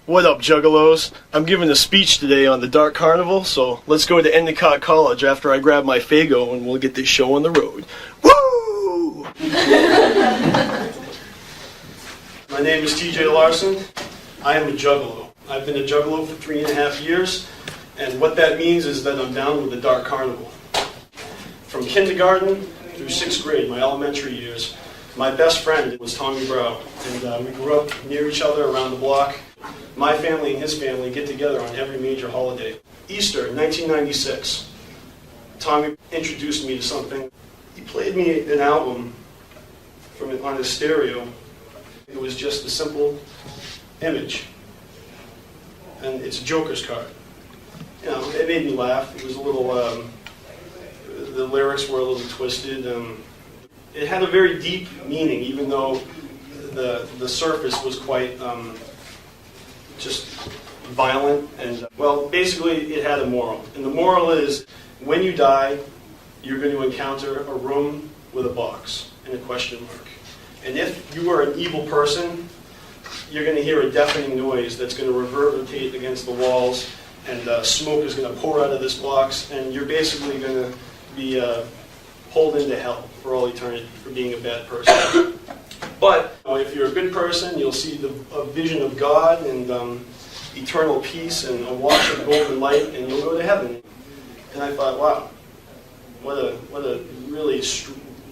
What up, Juggalos? I'm giving a speech today on the Dark Carnival, so let's go to Endicott College after I grab my Faygo and we'll get this show on the road. Woo! My name is TJ Larson. I am a Juggalo. I've been a Juggalo for 3.5 years, and what that means is that I'm down with the Dark Carnival. From kindergarten through 6th grade, my elementary years, my best friend was Tommy Brow, and we grew up near each other around the block. My family and his family get together on every major holiday. Easter, 1996, Tommy introduced me to something. He played me an album on his stereo. It was just a simple image, and it's a Joker's card. You know, it made me laugh. It was a little, the lyrics were a little twisted. It had a very deep meaning, even though the surface was quite just violent. And well, basically it had a moral. And the moral is, when you die, you're going to encounter a room with a box and a question mark. And if you are an evil person, you're going to hear a deafening noise that's going to reverberate against the walls, and smoke is going to pour out of this box, and you're basically going to be pulled into hell for all eternity for being a bad person. But if you're a good person, you'll see a vision of God and eternal peace and a wash of golden light, and you'll go to heaven. And I thought, wow, what a really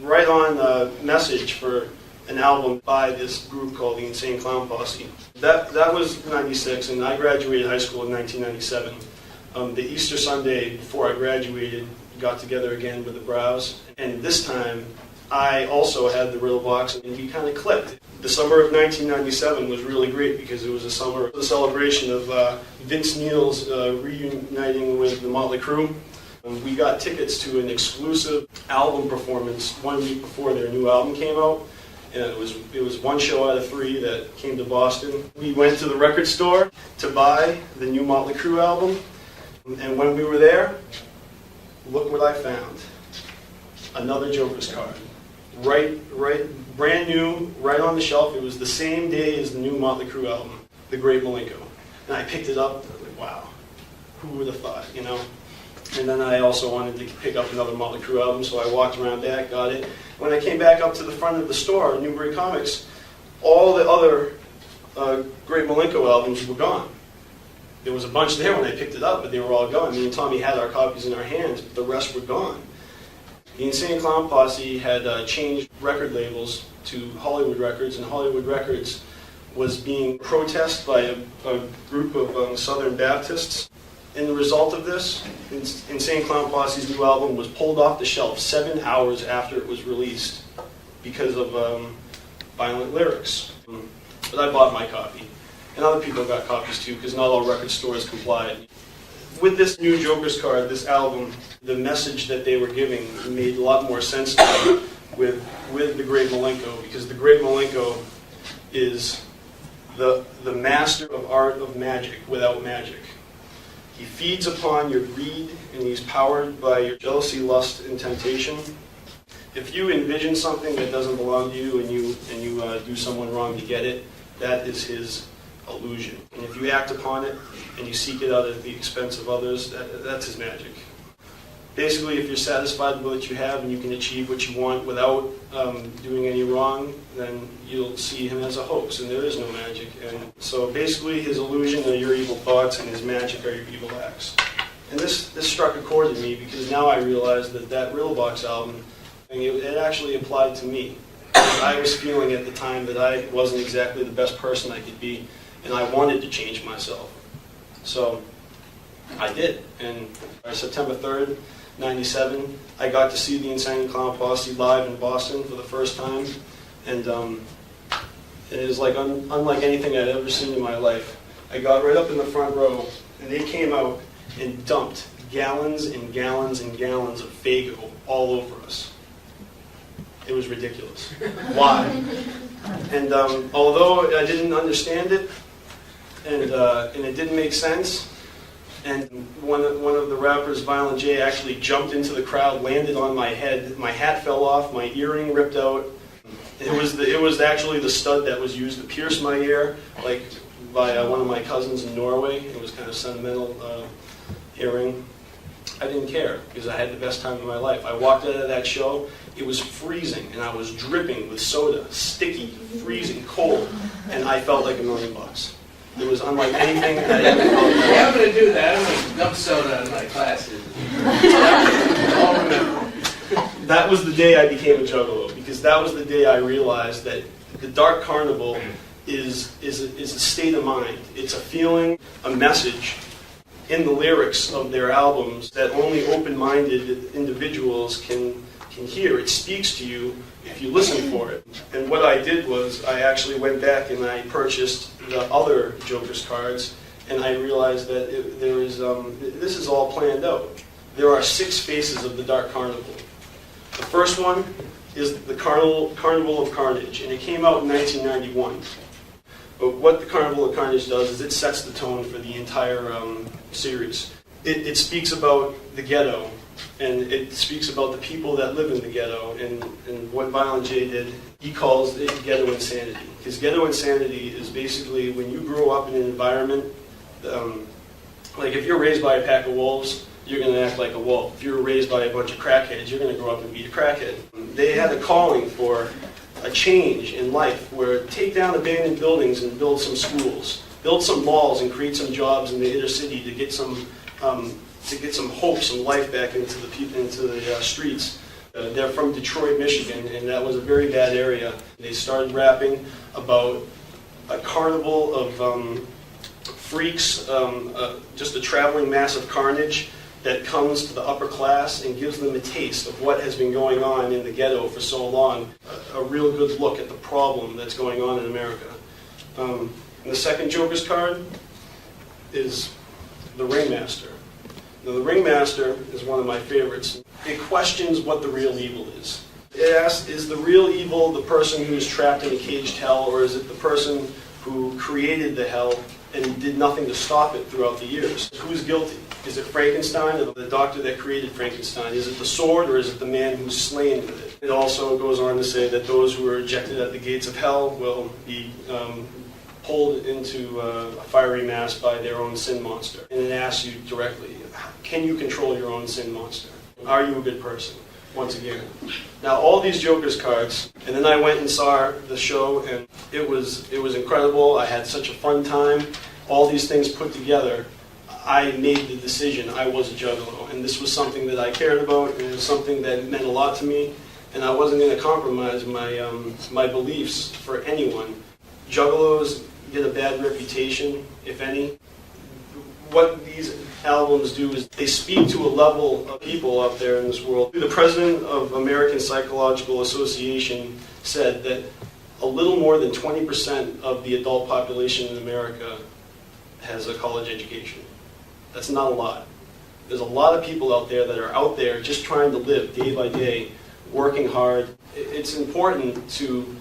right-on message for an album by this group called the Insane Clown Posse. That was 96, and I graduated high school in 1997. The Easter Sunday before I graduated, got together again with the Brows, and this time I also had the riddle box, and we kind of clicked. The summer of 1997 was really great because it was a summer of the celebration of Vince Neil's reuniting with the Motley Crue. We got tickets to an exclusive album performance 1 week before their new album came out, and it was one show out of 3 that came to Boston. We went to the record store to buy the new Motley Crue album, and when we were there, look what I found. Another Joker's card. Right, brand new, right on the shelf. It was the same day as the new Motley Crue album, The Great Malenko. And I picked it up, and I was like, wow, who would have thought, you know? And then I also wanted to pick up another Motley Crue album, so I walked around back, got it. When I came back up to the front of the store, Newbury Comics, all the other Great Malenko albums were gone. There was a bunch there when I picked it up, but they were all gone. Me and Tommy had our copies in our hands, but the rest were gone. The Insane Clown Posse had changed record labels to Hollywood Records, and Hollywood Records was being protested by a group of Southern Baptists. And the result of this, Insane Clown Posse's new album was pulled off the shelf 7 hours after it was released because of violent lyrics. But I bought my copy. And other people got copies too, because not all record stores complied. With this new Joker's card, this album, the message that they were giving made a lot more sense to me with the Great Malenko, because the Great Malenko is the master of art of magic without magic. He feeds upon your greed, and he's powered by your jealousy, lust, and temptation. If you envision something that doesn't belong to you and you do someone wrong to get it, that is his illusion. And if you act upon it and you seek it out at the expense of others, that's his magic. Basically, if you're satisfied with what you have and you can achieve what you want without doing any wrong, then you'll see him as a hoax, and there is no magic. And so basically, his illusion are your evil thoughts, and his magic are your evil acts. And this struck a chord in me, because now I realize that Riddle Box album, it actually applied to me. I was feeling at the time that I wasn't exactly the best person I could be, and I wanted to change myself. So I did. And on September 3rd, 97, I got to see the Insane Clown Posse live in Boston for the first time, and it was like unlike anything I'd ever seen in my life. I got right up in the front row, and they came out and dumped gallons and gallons and gallons of Faygo all over us. It was ridiculous. Why? And although I didn't understand it, and it didn't make sense, and one of the rappers, Violent J, actually jumped into the crowd, landed on my head. My hat fell off, my earring ripped out. It was actually the stud that was used to pierce my ear, like by one of my cousins in Norway. It was kind of sentimental earring. I didn't care because I had the best time of my life. I walked out of that show, it was freezing, and I was dripping with soda, sticky, freezing, cold, and I felt like $1 million. It was unlike anything that I ever felt. Yeah, I'm going to do that. I'm going to dump soda in my classes. I'll remember. That was the day I became a Juggalo, because that was the day I realized that the Dark Carnival is a state of mind. It's a feeling, a message in the lyrics of their albums that only open-minded individuals can hear. It speaks to you if you listen for it. And what I did was I actually went back and I purchased the other Joker's cards, and I realized that this is all planned out. There are 6 faces of the Dark Carnival. The first one is the Carnival of Carnage, and it came out in 1991. But what the Carnival of Carnage does is it sets the tone for the entire series. It speaks about the ghetto, and it speaks about the people that live in the ghetto, and what Violent J did, he calls it ghetto insanity. Because ghetto insanity is basically when you grow up in an environment, like if you're raised by a pack of wolves, you're going to act like a wolf. If you're raised by a bunch of crackheads, you're going to grow up and be a crackhead. They had a calling for a change in life where take down abandoned buildings and build some schools, build some malls and create some jobs in the inner city to get some hope, some life back into the streets. They're from Detroit, Michigan, and that was a very bad area. They started rapping about a carnival of freaks, just a traveling mass of carnage that comes to the upper class and gives them a taste of what has been going on in the ghetto for so long, a real good look at the problem that's going on in America. And the second Joker's card is the Ringmaster. Now, the Ringmaster is one of my favorites. It questions what the real evil is. It asks, is the real evil the person who is trapped in a caged hell, or is it the person who created the hell and did nothing to stop it throughout the years? Who's guilty? Is it Frankenstein, or the doctor that created Frankenstein? Is it the sword, or is it the man who's slain with it? It also goes on to say that those who are ejected at the gates of hell will be pulled into a fiery mass by their own sin monster. And it asks you directly, can you control your own sin monster? Are you a good person? Once again. Now, all these Joker's cards, and then I went and saw the show, and it was incredible. I had such a fun time. All these things put together, I made the decision I was a Juggalo, and this was something that I cared about, and it was something that meant a lot to me, and I wasn't going to compromise my beliefs for anyone. Juggalos get a bad reputation, if any. What these albums do is they speak to a level of people out there in this world. The president of American Psychological Association said that a little more than 20% of the adult population in America has a college education. That's not a lot. There's a lot of people out there that are out there just trying to live day by day, working hard. It's important to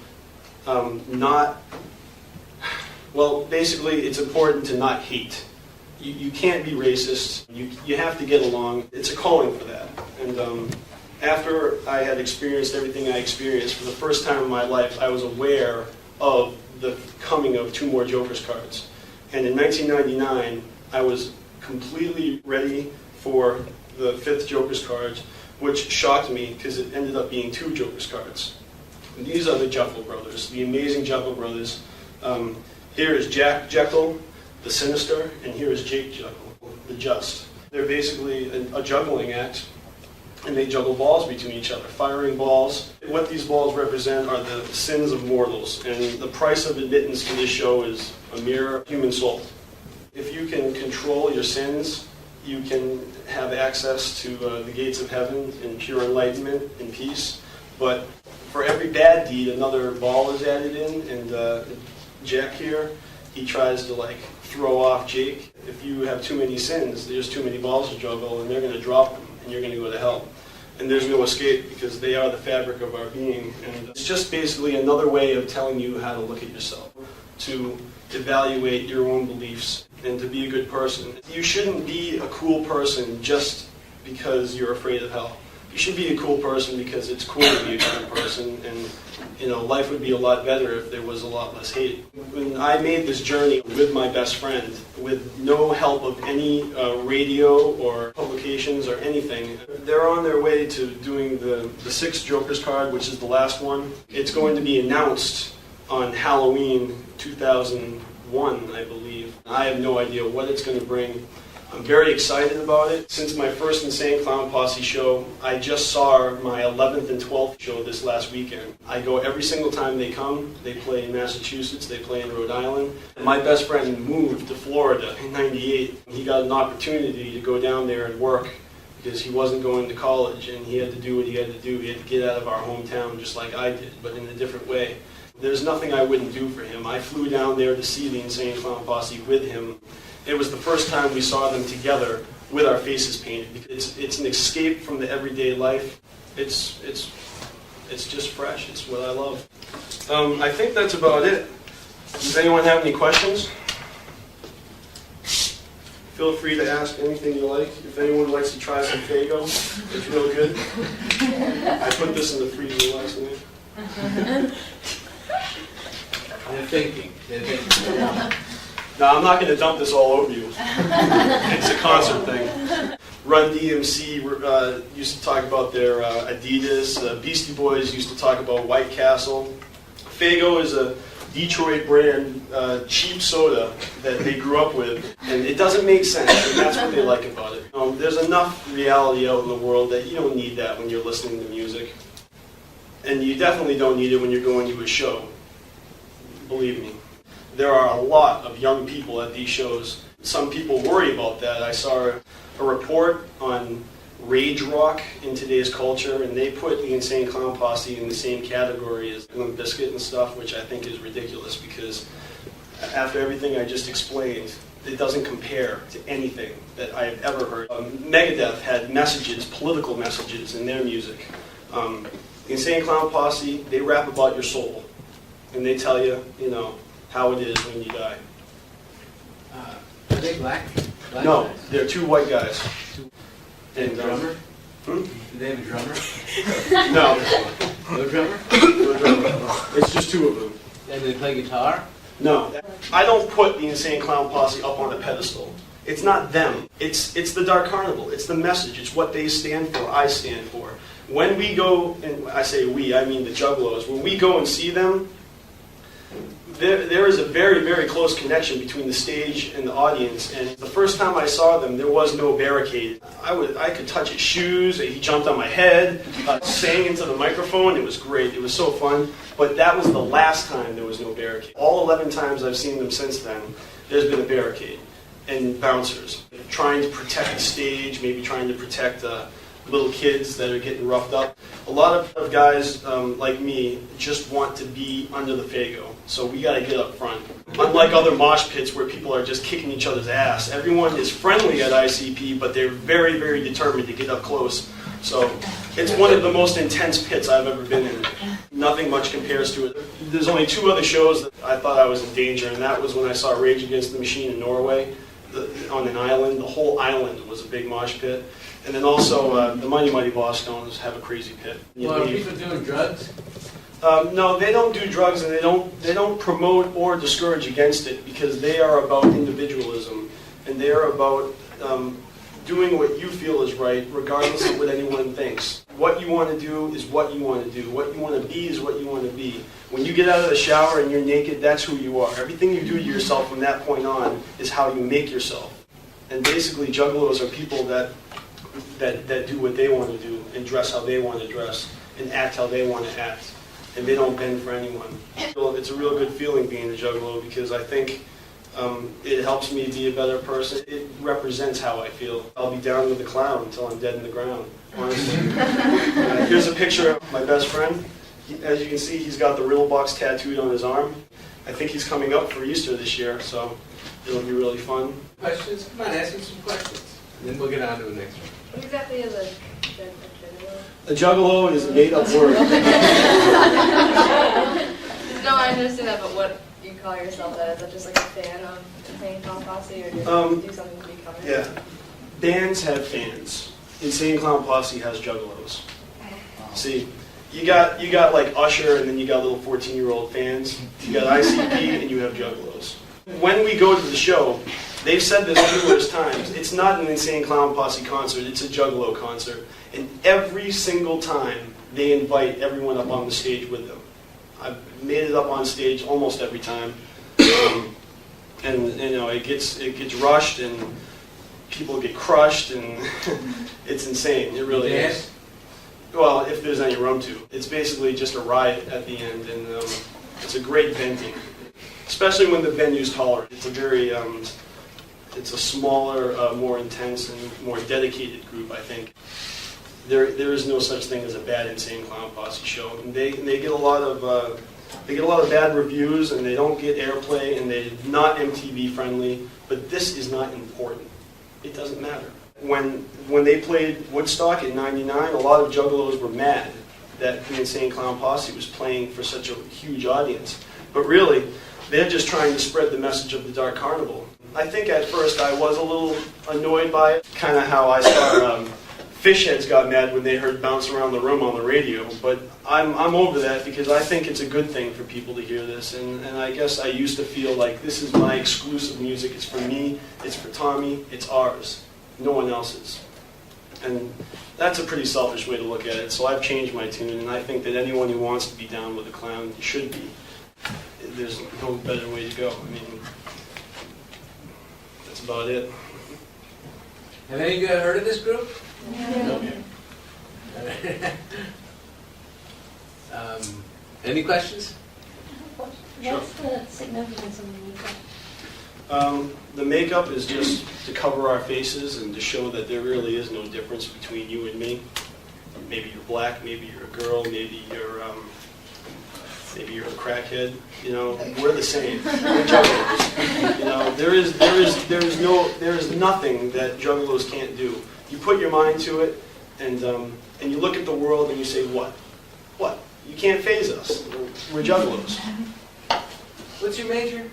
basically it's important to not hate. You can't be racist. You have to get along. It's a calling for that. And after I had experienced everything I experienced, for the first time in my life, I was aware of the coming of 2 more Joker's cards. And in 1999, I was completely ready for the 5th Joker's cards, which shocked me because it ended up being 2 Joker's cards. And these are the Jekyll brothers, the amazing Jekyll brothers. Here is Jack Jekyll, the sinister, and here is Jake Jekyll, the just. They're basically a juggling act, and they juggle balls between each other, firing balls. What these balls represent are the sins of mortals, and the price of admittance to this show is a mere human soul. If you can control your sins, you can have access to the gates of heaven in pure enlightenment and peace. But for every bad deed, another ball is added in, and Jack here, he tries to throw off Jake. If you have too many sins, there's too many balls to juggle, and they're going to drop them, and you're going to go to hell. And there's no escape because they are the fabric of our being. And it's just basically another way of telling you how to look at yourself, to evaluate your own beliefs, and to be a good person. You shouldn't be a cool person just because you're afraid of hell. you should be a cool person because it's cool to be a cool person, and life would be a lot better if there was a lot less hate. When I made this journey with my best friend, with no help of any radio or publications or anything, they're on their way to doing the 6th Joker's card, which is the last one. It's going to be announced on Halloween 2001, I believe. I have no idea what it's going to bring. I'm very excited about it. Since my first Insane Clown Posse show, I just saw my 11th and 12th show this last weekend. I go every single time they come. They play in Massachusetts, they play in Rhode Island. My best friend moved to Florida in '98. He got an opportunity to go down there and work because he wasn't going to college, and he had to do what he had to do. He had to get out of our hometown just like I did, but in a different way. There's nothing I wouldn't do for him. I flew down there to see the Insane Clown Posse with him. It was the first time we saw them together with our faces painted. It's an escape from the everyday life. It's just fresh. It's what I love. I think that's about it. Does anyone have any questions? Feel free to ask anything you like. If anyone likes to try some Faygo, it's real good. I put this in the freezer last night. They're thinking. No, I'm not going to dump this all over you. It's a concert thing. Run DMC used to talk about their Adidas. Beastie Boys used to talk about White Castle. Faygo is a Detroit brand cheap soda that they grew up with, and it doesn't make sense, and that's what they like about it. There's enough reality out in the world that you don't need that when you're listening to music. And you definitely don't need it when you're going to a show. Believe me. There are a lot of young people at these shows. Some people worry about that. I saw a report on rage rock in today's culture, and they put the Insane Clown Posse in the same category as Limp Bizkit and stuff, which I think is ridiculous because after everything I just explained, it doesn't compare to anything that I have ever heard. Megadeth had messages, political messages in their music. The Insane Clown Posse, they rap about your soul, and they tell you, how it is when you die. Are they black? No, guys? they're 2 white guys. They have a drummer? Hmm? Do they have a drummer? No. No drummer? No drummer. It's just 2 of them. And they play guitar? No. I don't put the Insane Clown Posse up on a pedestal. It's not them. It's the Dark Carnival. It's the message. It's what they stand for, I stand for. When we go, and I say we, I mean the Juggalos, when we go and see them, there is a very, very close connection between the stage and the audience. And the first time I saw them, there was no barricade. I could touch his shoes. He jumped on my head, sang into the microphone. It was great. It was so fun. But that was the last time there was no barricade. All 11 times I've seen them since then, there's been a barricade and bouncers trying to protect the stage, maybe trying to protect little kids that are getting roughed up. A lot of guys like me just want to be under the Faygo, so we got to get up front. Unlike other mosh pits where people are just kicking each other's ass, everyone is friendly at ICP, but they're very, very determined to get up close. So it's one of the most intense pits I've ever been in. Nothing much compares to it. There's only 2 other shows that I thought I was in danger, and that was when I saw Rage Against the Machine in Norway on an island. The whole island was a big mosh pit. And then also, the Mighty Mighty Bosstones have a crazy pit. Well, are people doing drugs? No, they don't do drugs, and they don't promote or discourage against it because they are about individualism, and they are about doing what you feel is right, regardless of what anyone thinks. What you want to do is what you want to do. What you want to be is what you want to be. When you get out of the shower and you're naked, that's who you are. Everything you do to yourself from that point on is how you make yourself. And basically, Juggalos are people that do what they want to do and dress how they want to dress and act how they want to act. And they don't bend for anyone. It's a real good feeling being a Juggalo because I think it helps me be a better person. It represents how I feel. I'll be down with the clown until I'm dead in the ground, honestly. Here's a picture of my best friend. As you can see, he's got the riddle box tattooed on his arm. I think he's coming up for Easter this year, so it'll be really fun. Questions? Come on, ask him some questions. And then we'll get on to the next one. What exactly is a Juggalo? A Juggalo is a made-up word. No, I understand that, but what do you call yourself that? Is that just like a fan of Insane Clown Posse, or do you do something to become it? Yeah. Bands have fans. Insane Clown Posse has Juggalos. See, you got like Usher, and then you got little 14-year-old fans. You got ICP, and you have Juggalos. When we go to the show, they've said this numerous times, it's not an Insane Clown Posse concert, it's a Juggalo concert. And every single time, they invite everyone up on the stage with them. I've made it up on stage almost every time. And you know, it gets rushed, and people get crushed, and it's insane. It really is. Well, if there's any room to. It's basically just a riot at the end, and it's a great venting. Especially when the venue's taller. It's a very, it's a smaller, more intense, and more dedicated group, I think. There is no such thing as a bad Insane Clown Posse show. And they get a lot of bad reviews, and they don't get airplay, and they're not MTV friendly. But this is not important. It doesn't matter. When they played Woodstock in '99, a lot of Juggalos were mad that the Insane Clown Posse was playing for such a huge audience. But really, they're just trying to spread the message of the Dark Carnival. I think at first I was a little annoyed by it, kind of how I saw Fishheads got mad when they heard Bounce Around the Room on the radio. But I'm over that, because I think it's a good thing for people to hear this. And I guess I used to feel like this is my exclusive music. It's for me, it's for Tommy, it's ours. No one else's. And that's a pretty selfish way to look at it. So I've changed my tune, and I think that anyone who wants to be down with a clown should be. There's no better way to go. I mean, that's about it. Have any of you heard of this group? Yeah. Any questions? What's the significance of the makeup? The makeup is just to cover our faces and to show that there really is no difference between you and me. Maybe you're black, maybe you're a girl, maybe you're a crackhead. You know, we're the same. We're Juggalos. You know, there is nothing that Juggalos can't do. You put your mind to it, and you look at the world and you say, what? What? You can't faze us. We're Juggalos. What's your major?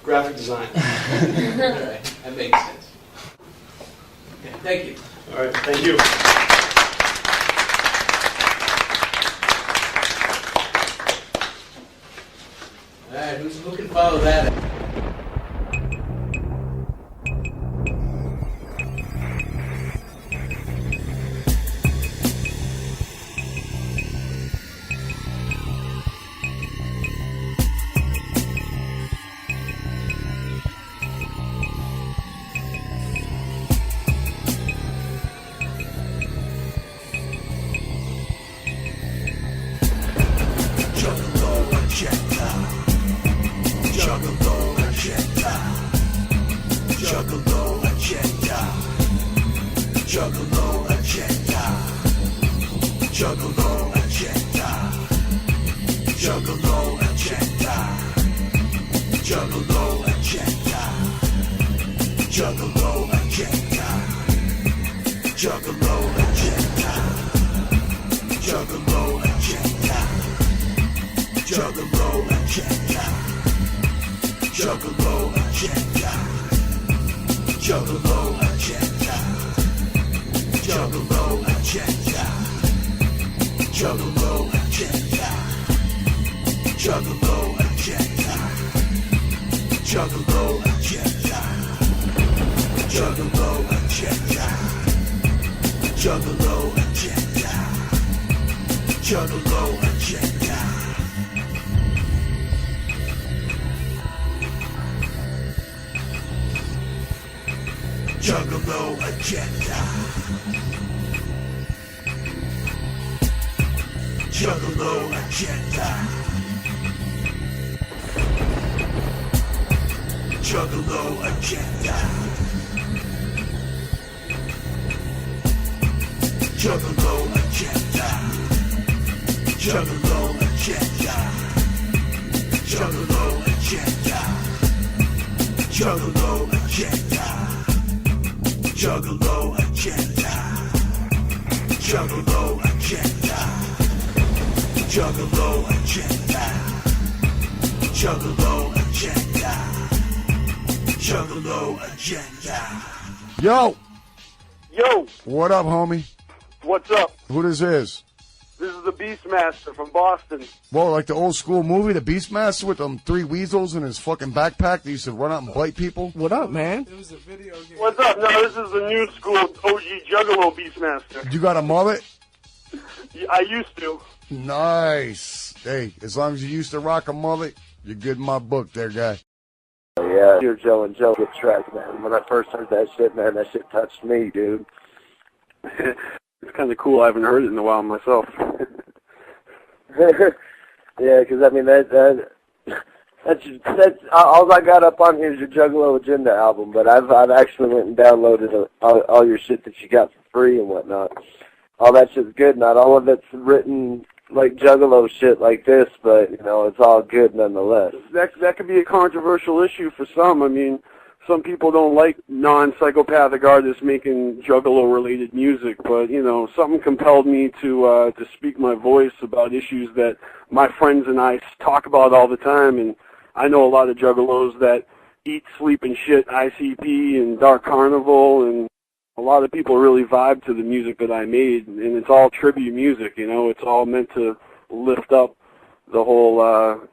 Graphic design. All right, that makes sense. Okay, thank you. All right, thank you. All right, who can follow that? Juggalo agenda. Juggalo agenda. Juggalo agenda. Juggalo agenda. Juggalo agenda. Juggalo agenda. Juggalo agenda. Juggalo agenda. Juggalo agenda. Juggalo agenda. Juggalo agenda. Juggalo agenda. Yo! Yo, What up, homie? what's up? Who this is? This is the BstMstR from Boston. Whoa, like the old school movie, The Beastmaster with them 3 weasels in his fucking backpack that used to run out and bite people? What up, man? What's up? No, this is the new school OG Juggalo BstMstR. You got a mullet? I used to. Nice. Hey, as long as you used to rock a mullet, you're good in my book there, guy. Yeah, Dear Joe and Joe get track, man. When I first heard that shit, man, that shit touched me, dude. It's kind of cool. I haven't heard it in a while myself. Yeah, because, I mean, that's all I got up on here is your Juggalo Agenda album, but I've actually went and downloaded all your shit that you got for free and whatnot. All that shit's good. Not all of it's written like Juggalo shit like this, but, you know, it's all good nonetheless. That could be a controversial issue for some. I mean, some people don't like non-psychopathic artists making Juggalo-related music, but, you know, something compelled me to speak my voice about issues that my friends and I talk about all the time, and I know a lot of Juggalos that eat, sleep, and shit ICP and Dark Carnival, and a lot of people really vibe to the music that I made, and it's all tribute music, you know. It's all meant to lift up the whole,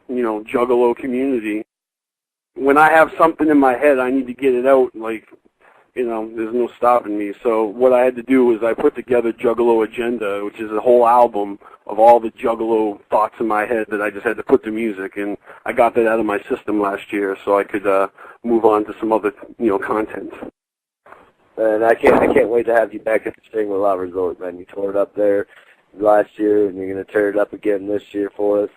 you know, Juggalo community. When I have something in my head, I need to get it out, like, you know, there's no stopping me. So what I had to do was I put together Juggalo Agenda, which is a whole album of all the Juggalo thoughts in my head that I just had to put to music, and I got that out of my system last year so I could move on to some other, you know, content. And I can't wait to have you back at the Shangri-La Resort, man. You tore it up there last year, and you're going to tear it up again this year for us.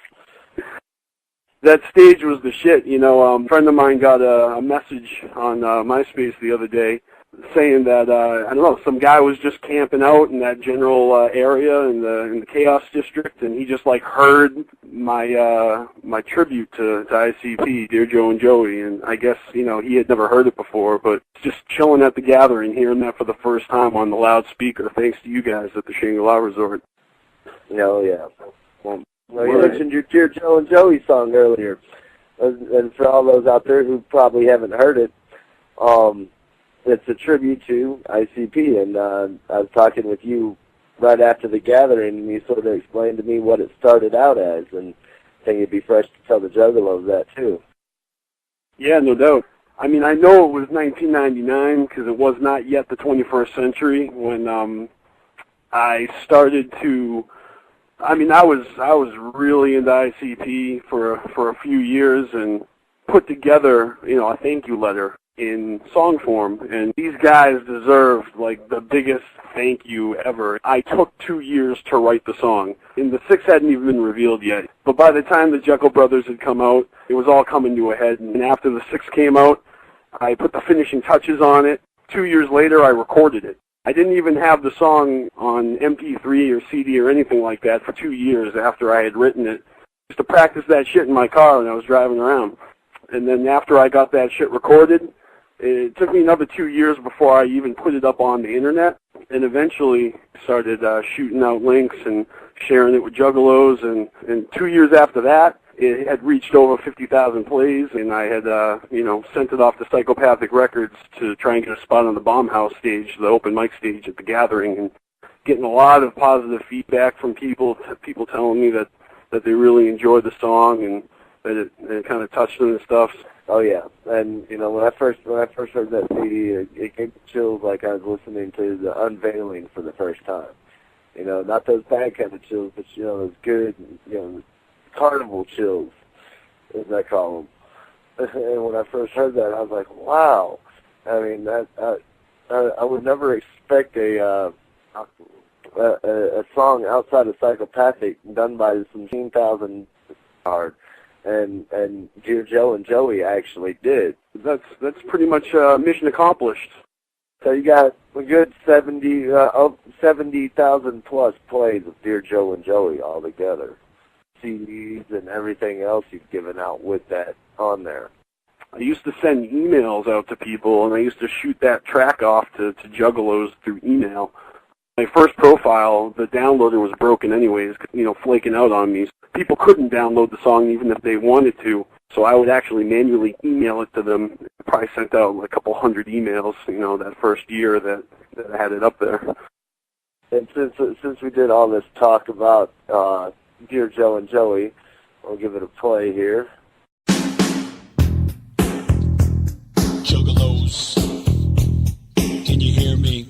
That stage was the shit, you know. A friend of mine got a message on MySpace the other day saying that, I don't know, some guy was just camping out in that general area in the Chaos District, and he just, like, heard my my tribute to ICP, Dear Joe and Joey, and I guess, you know, he had never heard it before, but just chilling at the gathering, hearing that for the first time on the loudspeaker, thanks to you guys at the Shangri-La Resort. Oh, yeah. Well, you mentioned your Dear Joe and Joey song earlier, and for all those out there who probably haven't heard it, it's a tribute to ICP, and I was talking with you right after the gathering, and you sort of explained to me what it started out as, and I think it'd be fresh to tell the Juggalos that, too. Yeah, no doubt. I mean, I know it was 1999, because it was not yet the 21st century, when I started to... I mean, I was really into ICP for a few years and put together, you know, a thank you letter in song form, and these guys deserved, like, the biggest thank you ever. I took 2 years to write the song, and the 6 hadn't even been revealed yet. But by the time the Jekyll Brothers had come out, it was all coming to a head, and after the 6 came out, I put the finishing touches on it. 2 years later, I recorded it. I didn't even have the song on MP3 or CD or anything like that for 2 years after I had written it. Just to practice that shit in my car when I was driving around. And then after I got that shit recorded, it took me another 2 years before I even put it up on the internet. And eventually started shooting out links and sharing it with Juggalos. And 2 years after that, it had reached over 50,000 plays, and I had, you know, sent it off to Psychopathic Records to try and get a spot on the Bomb House stage, the open mic stage at the gathering, and getting a lot of positive feedback from people telling me that they really enjoyed the song and that it kind of touched them and stuff. Oh yeah, and you know, when I first heard that CD, it gave me chills like I was listening to the unveiling for the first time. You know, not those bad kind of chills, but you know, those good, you know, carnival chills, as I call them. And when I first heard that, I was like, wow. I mean, I would never expect a song outside of Psychopathic done by some 15,000 hard. And Dear Joe and Joey actually did. That's pretty much mission accomplished. So you got a good 70,000 plus plays of Dear Joe and Joey all together. CDs and everything else you've given out with that on there. I used to send emails out to people, and I used to shoot that track off to Juggalos through email. My first profile, the downloader was broken anyways, you know, flaking out on me. People couldn't download the song even if they wanted to, so I would actually manually email it to them. I probably sent out a couple hundred emails, you know, that first year that that had it up there. And since we did all this talk about Dear Joe and Joey, I'll give it a play here. Juggalos, can you hear me?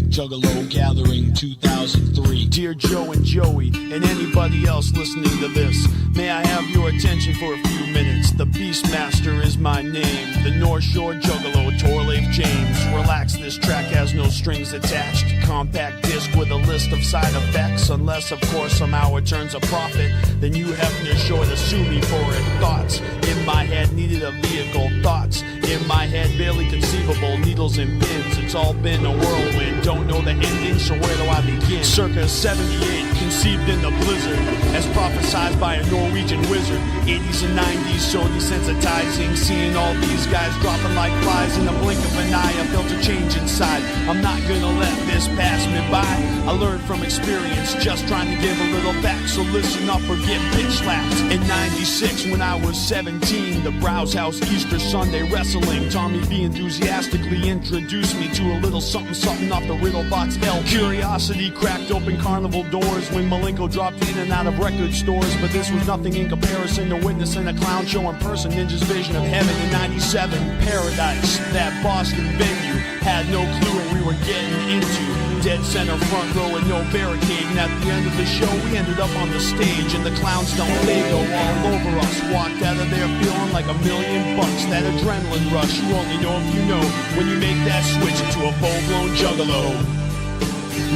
Juggalo Gathering 2003. Dear Joe and Joey, and anybody else listening to this, may I have your attention for a few minutes? The BstMstR is my name, the North Shore Juggalo, Torleif James. Relax, this track has no strings attached. Compact disc with a list of side effects. Unless, of course, somehow it turns a profit, then you have no sure to sue me for it. Thoughts in my head needed a vehicle. Thoughts in my head barely conceivable. Needles and pins, it's all been a whirlwind. Don't know the ending, so where do I begin? Circa 78, conceived in the blizzard, as prophesied by a Norwegian wizard. 80s and 90s, so desensitizing, seeing all these guys dropping like flies in the blink of an eye. I felt a change inside. I'm not gonna let this pass me by. I learned from experience, just trying to give a little back, so listen up or get bitch slapped. In 96, when I was 17, the Browse House Easter Sunday wrestling, Tommy B enthusiastically introduced me to a little something something off the Riddle Box L. Curiosity cracked open carnival doors when Malenko dropped in and out of record stores, but this was nothing in comparison to witnessing a clown show in person. Ninja's vision of heaven in 97. Paradise, that Boston venue, had no clue what we were getting into. Dead center front row and no barricade, and at the end of the show we ended up on the stage, and the clowns don't, they go all over us. Walked out of there feeling like $1,000,000. That adrenaline rush, you only know if you know, when you make that switch into a full-blown juggalo.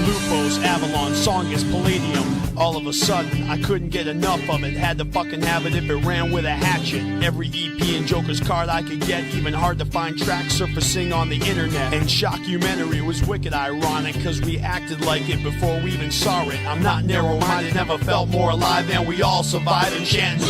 Lupos, Avalon, Songus, Palladium. All of a sudden, I couldn't get enough of it. Had to fucking have it if it ran with a hatchet. Every EP and Joker's card I could get. Even hard to find tracks surfacing on the internet. And Shockumentary was wicked ironic, cause we acted like it before we even saw it. I'm not narrow-minded, never felt more alive, and we all survived and chanted.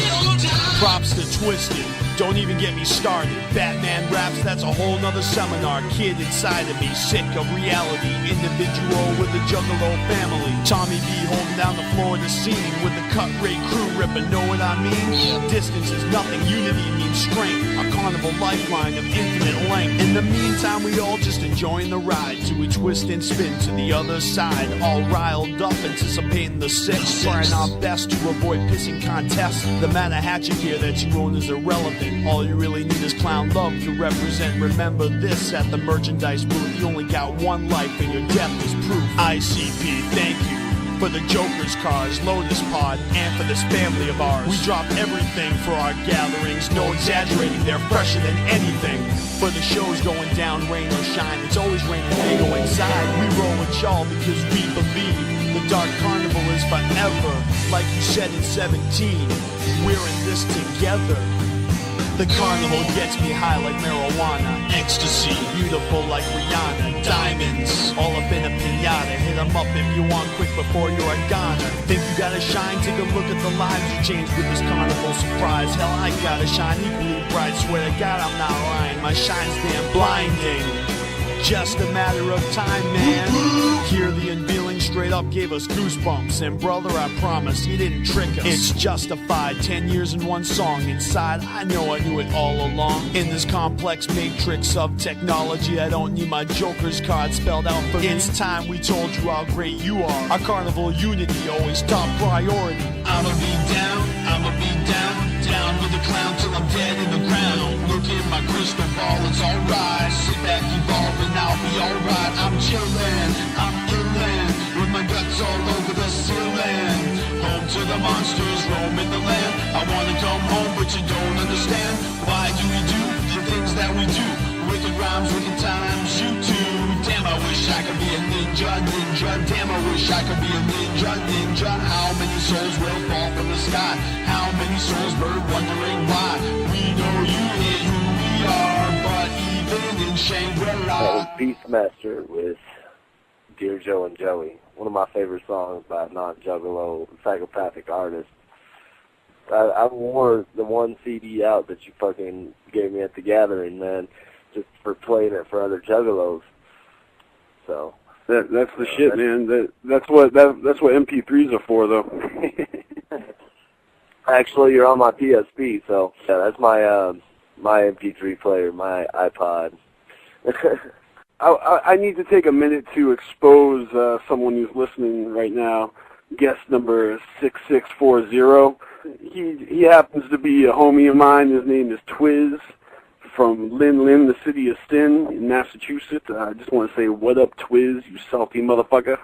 Props to Twisted. Don't even get me started. Batman raps, that's a whole nother seminar. Kid inside of me, sick of reality. Individual with the Juggalo family. Tommy B holding down the floor of the scene with the cut rate crew ripping, know what I mean? Distance is nothing, unity means strength. A carnival lifeline of infinite length. In the meantime, we all just enjoying the ride till we twist and spin to the other side. All riled up, anticipating the six. Trying our best to avoid pissing contests. The amount of hatchet gear that you own is irrelevant. All you really need is clown love to represent. Remember this at the merchandise booth. You only got one life and your death is proof. ICP, thank you for the Joker's cars, Lotus Pod, and for this family of ours. We drop everything for our gatherings. No exaggerating, they're fresher than anything. For the shows going down, rain or shine, it's always raining, they go inside. We roll with y'all because we believe the Dark Carnival is forever. Like you said in 17, we're in this together. The carnival gets me high like marijuana, ecstasy, beautiful like Rihanna, diamonds, all up in a pinata. Hit 'em up if you want quick before you're a goner. Think you gotta shine? Take a look at the lives you changed with this carnival surprise. Hell, I gotta shine equally bright. Swear to God, I'm not lying. My shine's damn blinding. Just a matter of time, man. Hear the unveiling straight up gave us goosebumps. And brother, I promise, you didn't trick us. It's justified, 10 years in one song. Inside, I know I knew it all along. In this complex matrix of technology, I don't need my Joker's card spelled out for me. It's time we told you how great you are. Our carnival unity, always top priority. I'ma be down with the clown till I'm dead in the ground. Look in my crystal ball, it's alright. Sit back, evolve, and I'll be alright. I'm chillin', I'm illin', with my guts all over the ceiling. Home to the monsters, roaming the land. I wanna come home, but you don't understand. Why do we do the things that we do? Wicked rhymes, wicked times, you too. Damn, I wish I could be a ninja. Damn, I wish I could be a ninja. How many souls will fall from the sky? How many souls burn wondering why? We know you hate who we are, but even in Shangri-La. That was BstMstR with Dear Joe and Joey. One of my favorite songs by a non-Juggalo psychopathic artist. I wore the one CD out that you fucking gave me at the gathering, man, just for playing it for other Juggalos. So that's the shit, man. That's what MP3s are for, though. Actually, you're on my PSP, so yeah, that's my my MP3 player, my iPod. I need to take a minute to expose someone who's listening right now. Guest number 6640. He happens to be a homie of mine. His name is Twiz from Lynn, the city of Stin in Massachusetts. I just want to say, what up, Twiz, you salty motherfucker.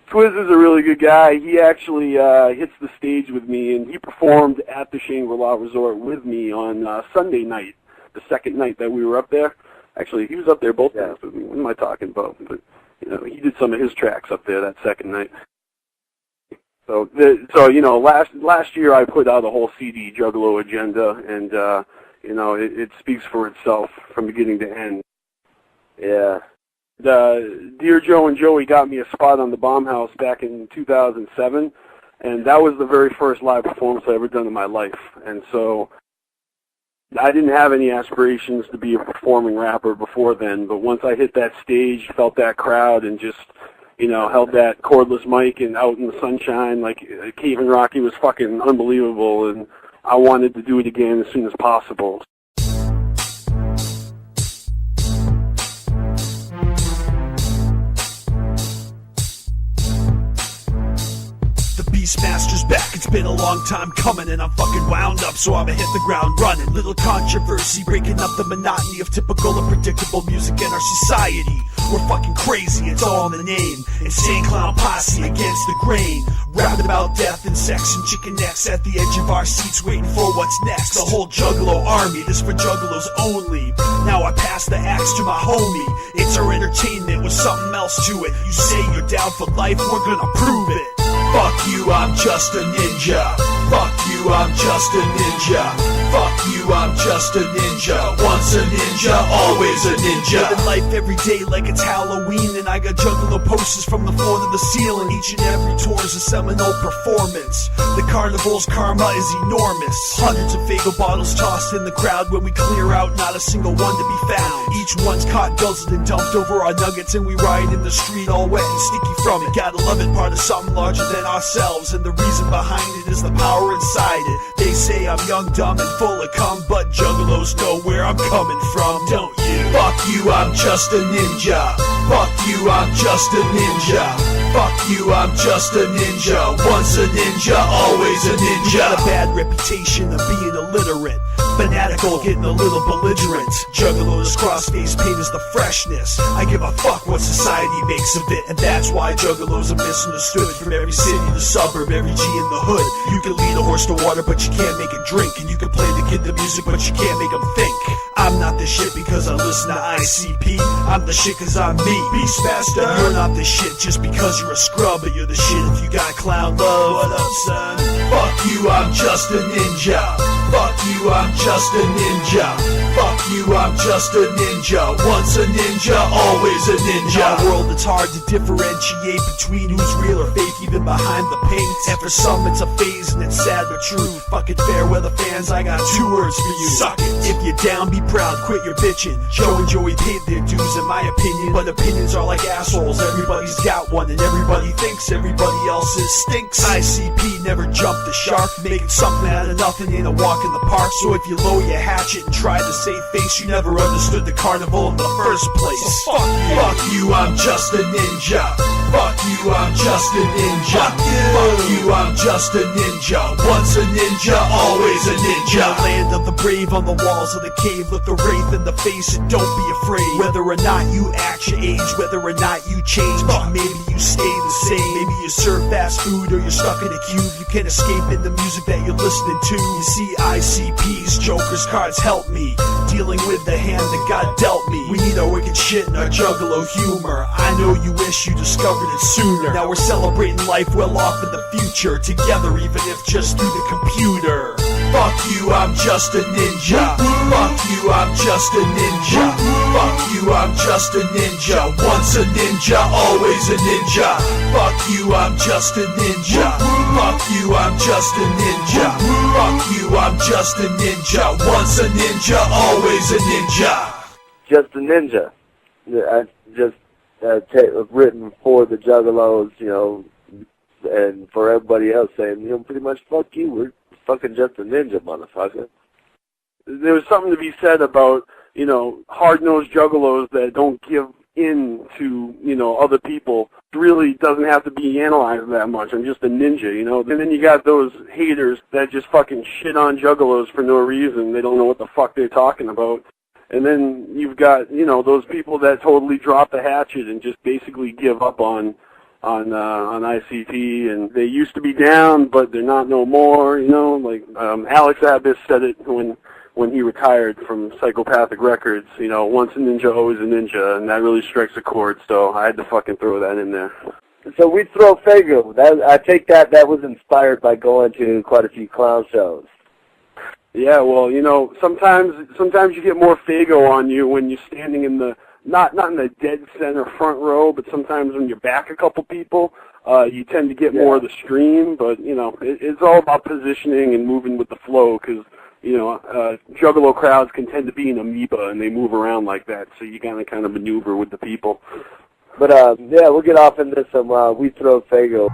Twiz is a really good guy. He actually hits the stage with me, and he performed at the Shangri-La Resort with me on Sunday night, the second night that we were up there. Actually, he was up there both nights with me. What am I talking about? But he did some of his tracks up there that second night. So last year I put out a whole CD, Juggalo Agenda, and it speaks for itself from beginning to end. Yeah. Dear Joe and Joey got me a spot on the Bomb House back in 2007, and that was the very first live performance I ever done in my life. And so I didn't have any aspirations to be a performing rapper before then, but once I hit that stage, felt that crowd, and just, held that cordless mic and out in the sunshine, like Cave and Rocky was fucking unbelievable, and I wanted to do it again as soon as possible. BstMstR's back, it's been a long time coming, and I'm fucking wound up, so I'ma hit the ground running. Little controversy, breaking up the monotony of typical and predictable music in our society. We're fucking crazy, it's all in the name. Insane clown posse against the grain. Rapping about death and sex and chicken necks at the edge of our seats, waiting for what's next. The whole Juggalo army, this for Juggalos only. Now I pass the axe to my homie. It's our entertainment with something else to it. You say you're down for life, we're gonna prove it. Fuck you, I'm just a ninja. Fuck you, I'm just a ninja. Fuck you, I'm just a ninja. Once a ninja, always a ninja. Living life every day like it's Halloween, and I got Juggalo posters from the floor to the ceiling. Each and every tour is a seminal performance. The carnival's karma is enormous. Hundreds of Faygo bottles tossed in the crowd. When we clear out, not a single one to be found. Each one's caught, guzzled, and dumped over our nuggets, and we ride in the street all wet and sticky from it. Gotta love it, part of something larger than ourselves, and the reason behind it is the power inside it. They say I'm young, dumb, and full of cum, but Juggalos know where I'm coming from, don't you? Fuck you, I'm just a ninja. Fuck you, I'm just a ninja. Fuck you, I'm just a ninja. Once a ninja, always a ninja. Got a bad reputation of being illiterate, fanatical, getting a little belligerent. Juggalos cross-face paint is the freshness. I give a fuck what society makes of it, and that's why Juggalos are misunderstood. From every city to suburb, every G in the hood. You can lead a horse to water, but you can't make it drink. And you can play the kid the music, but you can't make him think. I'm not the shit because I listen to ICP. I'm the shit cause I'm me, BstMstR. You're not the shit just because you're a scrub, but you're the shit if you got clown love. What up, son? Fuck you, I'm just a ninja. Fuck you, I'm just a ninja. Fuck you, I'm just a ninja. Once a ninja, always a ninja. In our world, it's hard to differentiate between who's real or fake, even behind the paint. And for some, it's a phase and it's sad but true. Fucking fair weather fans, I got 2 words for you. Suck it. If you're down, be proud, quit your bitching. Joe and Joey paid their dues, in my opinion, but opinions are like assholes. Everybody's got one, and everybody thinks everybody else's stinks. ICP never jumped the shark. Making something out of nothing ain't a walk in the park. So if you lower your hatchet and try to save face, you never understood the carnival in the first place. So fuck you, I'm just a ninja. Fuck you, I'm just a ninja. Fuck you, I'm just a ninja. Once a ninja, always a ninja. Land of the brave, on the walls of the cave, look the wraith in the face and don't be afraid. Whether or not you act your age, whether or not you change, maybe you stay the same. Maybe you serve fast food or you're stuck in a cube. You can't escape in the music that you're listening to. You see ICP's Joker's cards help me, dealing with the hand that God dealt me. We need our wicked shit and our Juggalo humor. I know you wish you discovered it sooner. Now we're celebrating life well off in the future, together even if just through the computer. Fuck you, I'm just a ninja. Fuck you, I'm just a ninja. Fuck you, I'm just a ninja. Once a ninja, always a ninja. Fuck you, I'm just a ninja. Fuck you, I'm just a ninja. Fuck you, I'm just a ninja. Once a ninja, always a ninja. Just a ninja. I just written for the Juggalos, and for everybody else saying, pretty much, fuck you, we're fucking just a ninja, motherfucker. There's something to be said about hard-nosed juggalos that don't give in to, other people really doesn't have to be analyzed that much. I'm just a ninja, And then you got those haters that just fucking shit on juggalos for no reason. They don't know what the fuck they're talking about. And then you've got, those people that totally drop the hatchet and just basically give up on ICP, and they used to be down, but they're not no more, Alex Abyss said it when he retired from Psychopathic Records, once a ninja, always a ninja, and that really strikes a chord, so I had to fucking throw that in there. So we throw Fago. I take that was inspired by going to quite a few clown shows. Yeah, well, sometimes you get more Fago on you when you're standing in the, not in the dead center front row, but sometimes when you're back a couple people, you tend to get more of the stream, but, it's all about positioning and moving with the flow, because, Juggalo crowds can tend to be an amoeba, and they move around like that, so you gotta kind of maneuver with the people. But, we'll get off into some We Throw Fago.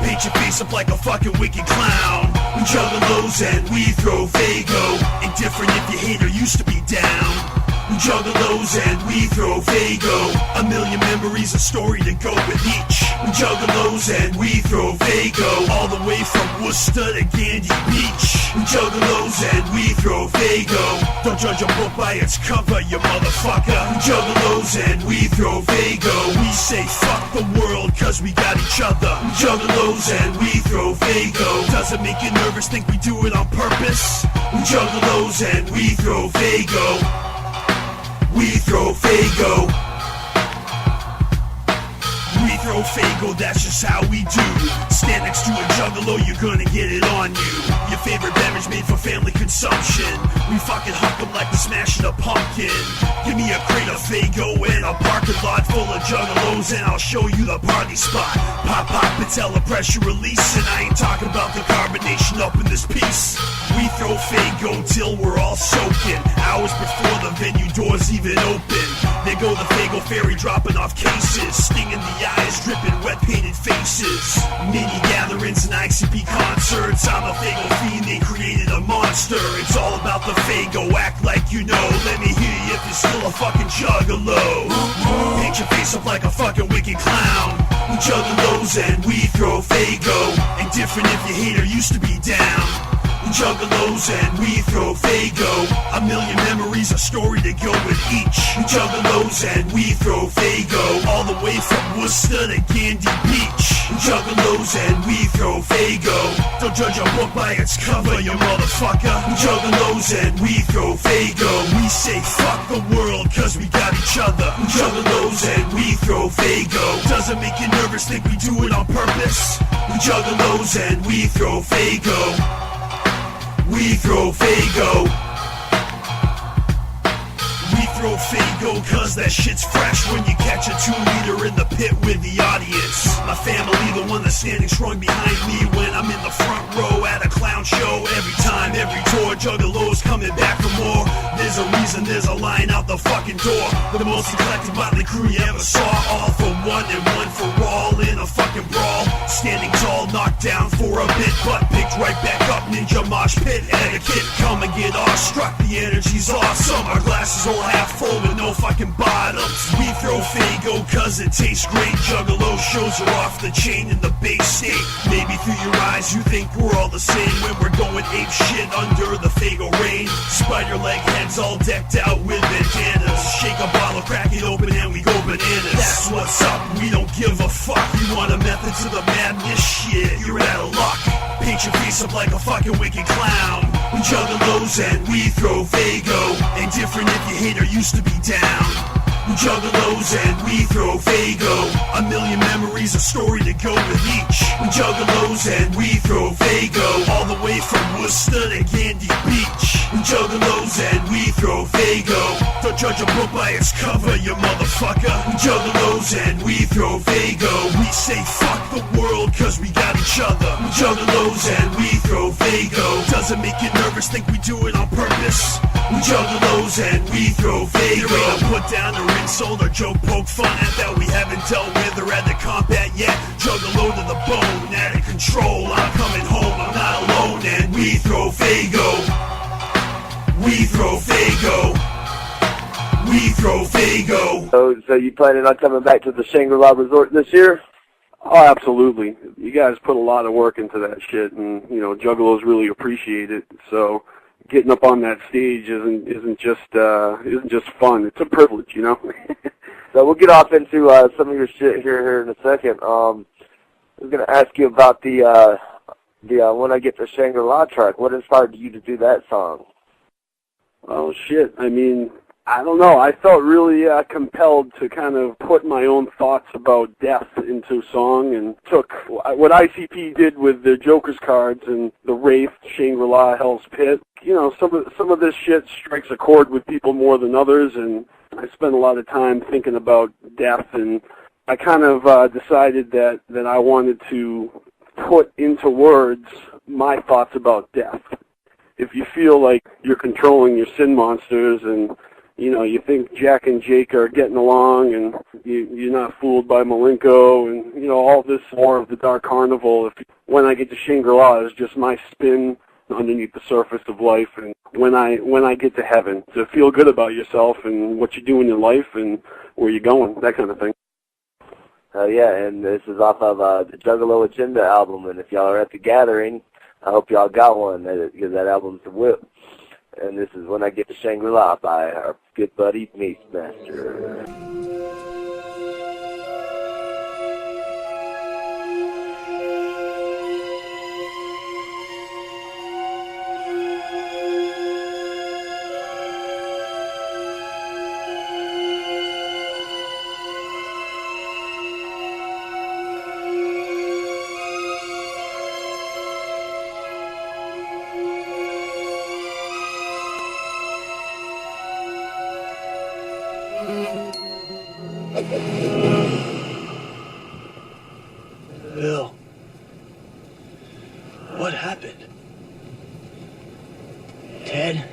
Paint your face up like a fucking wicked clown. We juggalos and we throw Fago. Indifferent if you hate or used to be down. We juggalos and we throw Fago. A million memories, a story to go with each. We juggalos and we throw Fago. All the way from Worcester to Gandy Beach. We juggalos and we throw Fago. Don't judge a book by its cover, you motherfucker. We juggalos and we throw Fago. We say fuck the world cause we got each other. We juggalos and we throw Fago. Doesn't make you nervous, think we do it on purpose. We juggalos and we throw Fago. We throw Fago. We throw Fago, that's just how we do. Stand next to a juggalo, you're gonna get it on you. Your favorite beverage made for family consumption. We fucking hunk them like we're smashing a pumpkin. Give me a crate of Fago and a parking lot full of juggalos, and I'll show you the party spot. Pop, pop, patella pressure release, and I ain't talking about the carbonation up in this piece. We throw Fago till we're all soaking. Hours before the venue doors even open. There go the Fago fairy dropping off cases. Stinging the eyes, dripping wet painted faces. Mini gatherings and ICP concerts. I'm a Fago fiend, they created a monster. It's all about the Fago, act like you know. Let me hear you if you're still a fucking juggalo. Paint your face up like a fucking wicked clown. We juggalos and we throw Fago. Indifferent if you hate or used to be down. We juggalos and we throw Fago. A million memories, a story to go with each. We juggalos and we throw Fago. All the way from Worcester to Gandy Beach. We juggalos and we throw Fago. Don't judge a book by its cover, you motherfucker. We juggalos and we throw Fago. We say fuck the world cause we got each other. We juggalos and we throw Fago. Doesn't make you nervous, think we do it on purpose. We juggalos and we throw Fago. We throw Fago. We throw Fago cause that shit's fresh when you catch a 2-liter in the pit with the audience. My family, the one that's standing strong behind me when I'm in the front row at a clown show. Every time, every tour, Juggalo's coming back for more. There's a reason, there's a line out the fucking door. The most eclectic motley crew you ever saw. All for one and one for all in a fucking brawl. Standing tall, knocked down for a bit, but picked right back up. Ninja mosh pit etiquette. Come and get awestruck, the energy's awesome. Our glasses all half full with no fucking bottoms. We throw Fago cause it tastes great. Juggalo shows are off the chain in the Bay State. Maybe through your eyes you think we're all the same when we're going ape shit under the Fago rain. Spider leg heads all decked out with bandanas. Shake a bottle, crack it open and we go bananas. That's what's up, we don't give a fuck. You want a method to the madness? Shit, you're out of luck. Paint your face up like a fucking wicked clown. We juggalos and we throw Fago. Indifferent if you hate or used to be down. We juggalos and we throw Fago. A million memories, a story to go with each. We juggalos and we throw Fago. All the way from Worcester to Gandy Beach. We juggalos and we throw Fago. Don't judge a book by its cover, you motherfucker. We juggalos and we throw Fago. We say fuck the world cause we got each other. We juggalos and we throw Fago. Doesn't make you nervous, think we do it on purpose. We juggalos and we throw Fago. You ain't put down or insult or joke, poke fun at that we haven't dealt with or had to combat yet. Juggalo to the bone, out of control. I'm coming home, I'm not alone. And we throw Fago. We throw Fago. We throw Fago. So you planning on coming back to the Shangri-La Resort this year? Oh, absolutely. You guys put a lot of work into that shit, and you know, Juggalos really appreciate it. So getting up on that stage isn't just fun. It's a privilege, you know. So we'll get off into some of your shit here in a second. I was gonna ask you about the When I Get to Shangri-La track. What inspired you to do that song? Oh shit! I mean, I don't know. I felt really compelled to kind of put my own thoughts about death into song, and took what ICP did with the Joker's cards and the Wraith, Shangri-La, Hell's Pit. You know, some of this shit strikes a chord with people more than others, and I spent a lot of time thinking about death, and I kind of decided that I wanted to put into words my thoughts about death. If you feel like you're controlling your sin monsters, and you know, you think Jack and Jake are getting along, and you're not fooled by Malenko, and you know, all this more of the Dark Carnival. When I Get to Shangri-La is just my spin underneath the surface of life, and when I get to heaven, to feel good about yourself and what you're doing in life and where you're going, that kind of thing. Yeah, and this is off of the Juggalo Agenda album, and if y'all are at the gathering, I hope y'all got one, because that album's a whip. And this is When I Get to Shangri-La by our good buddy, BstMstR. Bill, what happened? Ted?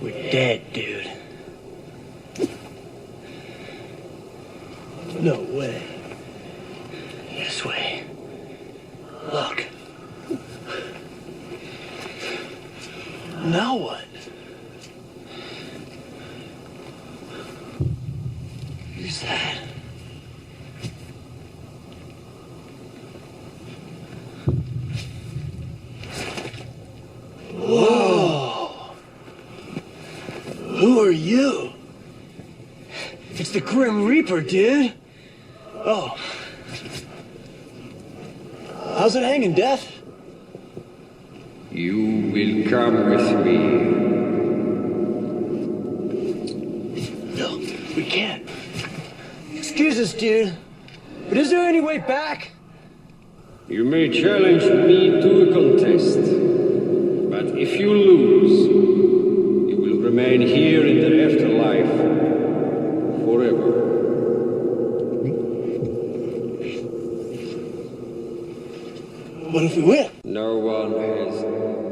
We're dead, dude. No way. This way. Look. Now what? Who's that? Whoa! Who are you? It's the Grim Reaper, dude. Oh. How's it hanging, Death? You will come with me. No, we can't. Excuse us, dude. But is there any way back? You may challenge me to a contest, but if you lose, you will remain here in the afterlife forever. What if we win? No one has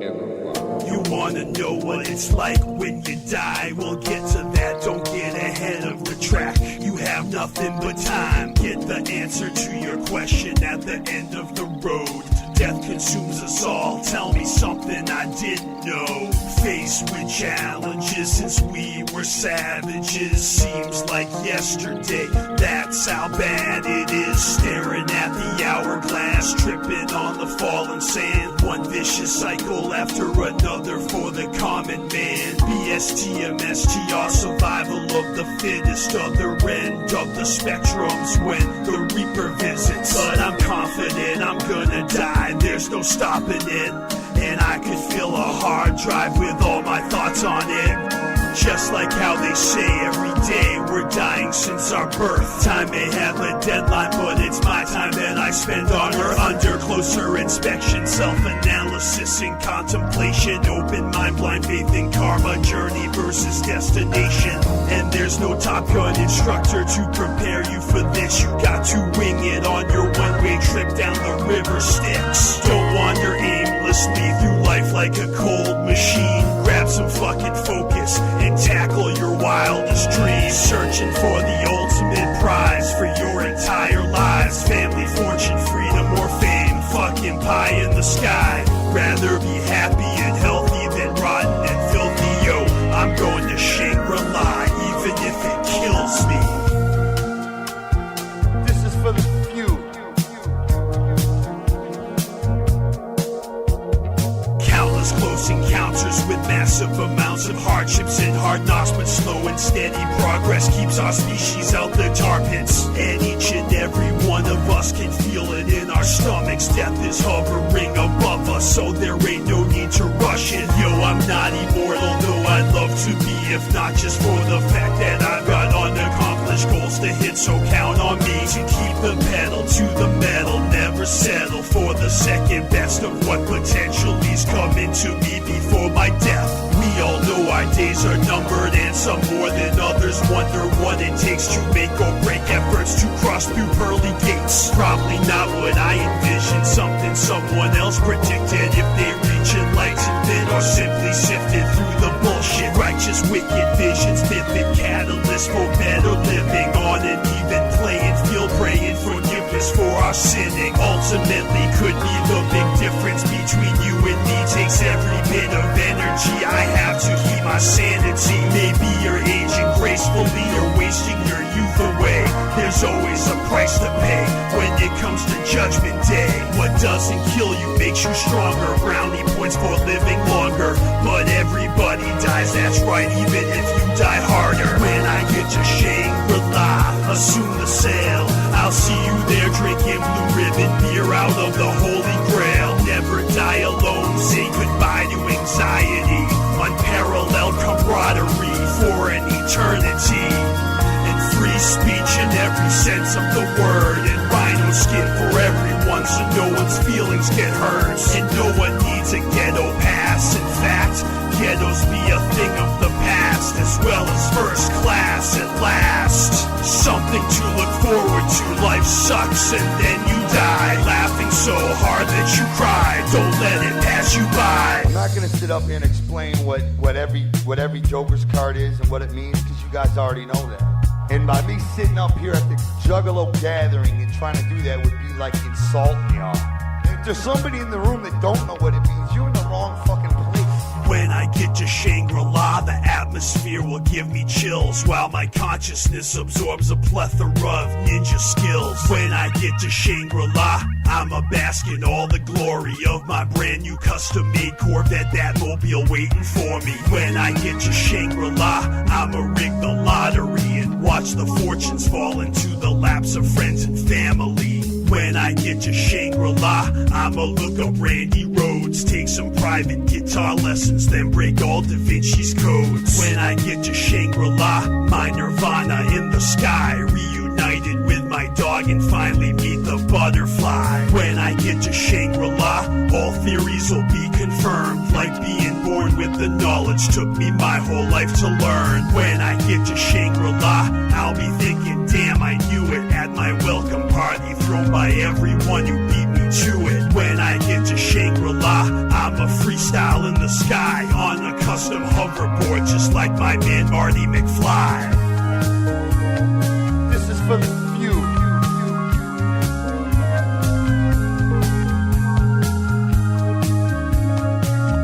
ever won. You wanna know what it's like when you die? We'll get to that, don't get ahead of the track. You have nothing but time. Get the answer to your question at the end of the road. Death consumes us all, tell me something I didn't know. Faced with challenges since we were savages. Seems like yesterday, that's how bad it is. Staring at the hourglass, tripping on the fallen sand. One vicious cycle after another for the common man. BstMstR, survival of the fittest. Other end of the spectrums when the Reaper visits. But I'm confident I'm gonna die, there's no stopping it. And I could feel a hard drive with all my thoughts on it. Just like how they say every day we're dying since our birth. Time may have a deadline, but it's my time that I spend on Earth. Under closer inspection, self-analysis and contemplation. Open mind, blind faith in karma, journey versus destination. And there's no Top Gun instructor to prepare you for this. You got to wing it on your one-way trip down the river Styx. Don't wander aimlessly through life like a cold machine. Grab some fucking focus and tackle your wildest dreams. Searching for the ultimate prize for your entire lives. pie in the sky. Rather be happy and healthy than rotten and filthy. Yo, I'm going to Shangri-La, even if it kills me. This is for the few. Countless close encounters with massive amounts of hardships and hard knocks, but slow and steady progress keeps our species out the tar pits. And each and every one of us can feel it in our stomachs. Death is hovering above us, so there ain't no need to rush it. Yo, I'm not immortal, though I'd love to be, if not just for the fact that I've got unaccomplished goals to hit. So count on me to keep the pedal to the metal, never settle for the second best of what potentially's coming to me before my death. We all know our days are numbered, and some more than others wonder what it takes to make or break efforts to cross through pearly gates. Probably not what I envisioned, something someone else predicted. If they reach enlightenment or simply sifted through the bullshit, righteous wicked visions, mythic catalyst for better living on an even playing field, praying forgiveness for our sinning. Ultimately could be the big difference between you and me. Takes every bit of energy I have to keep my sanity. Maybe you're aging gracefully or wasting your youth away. There's always a price to pay when it comes to Judgment Day. What doesn't kill you makes you stronger. Brownie points for living longer, but everybody dies, that's right, even if you die harder. When I get to Shangri-La, assume the sail. I'll see you there drinking blue ribbon beer out of the Holy Grail. Never die alone, say goodbye to anxiety. Unparalleled camaraderie for an eternity. And free speech in every sense of the word. And rhino skin for everyone so no one's feelings get hurt. And no one needs a ghetto pass. In fact, ghettos be a thing of the past, as well as first class at last. Something to look forward to. Life sucks and then you die, laughing so hard that you cry. Don't let it pass you by. I'm not gonna sit up here and explain what every Joker's card is and what it means, because you guys already know that. And by me sitting up here at the Juggalo gathering and trying to do that would be like insulting y'all. If there's somebody in the room that don't know what it means, you're in the wrong fucking place. When I get to Shangri-La, the atmosphere will give me chills, while my consciousness absorbs a plethora of ninja skills. When I get to Shangri-La, I'ma bask in all the glory of my brand new custom-made Corvette Batmobile waiting for me. When I get to Shangri-La, I'ma rig the lottery and watch the fortunes fall into the laps of friends and family. When I get to Shangri-La, I'ma look up Randy Rhoads, take some private guitar lessons, then break all Da Vinci's codes. When I get to Shangri-La, my nirvana in the sky, reunited with my dog and finally meet the butterfly. When I get to Shangri-La, all theories will be confirmed, like being born with the knowledge took me my whole life to learn. When I get to Shangri-La, I'll be thinking, damn, I knew it, at my welcome party thrown by everyone who beat me to it. When I get to Shangri-La, I'm a freestyle in the sky on a custom hoverboard, just like my man Marty McFly. This is for the few.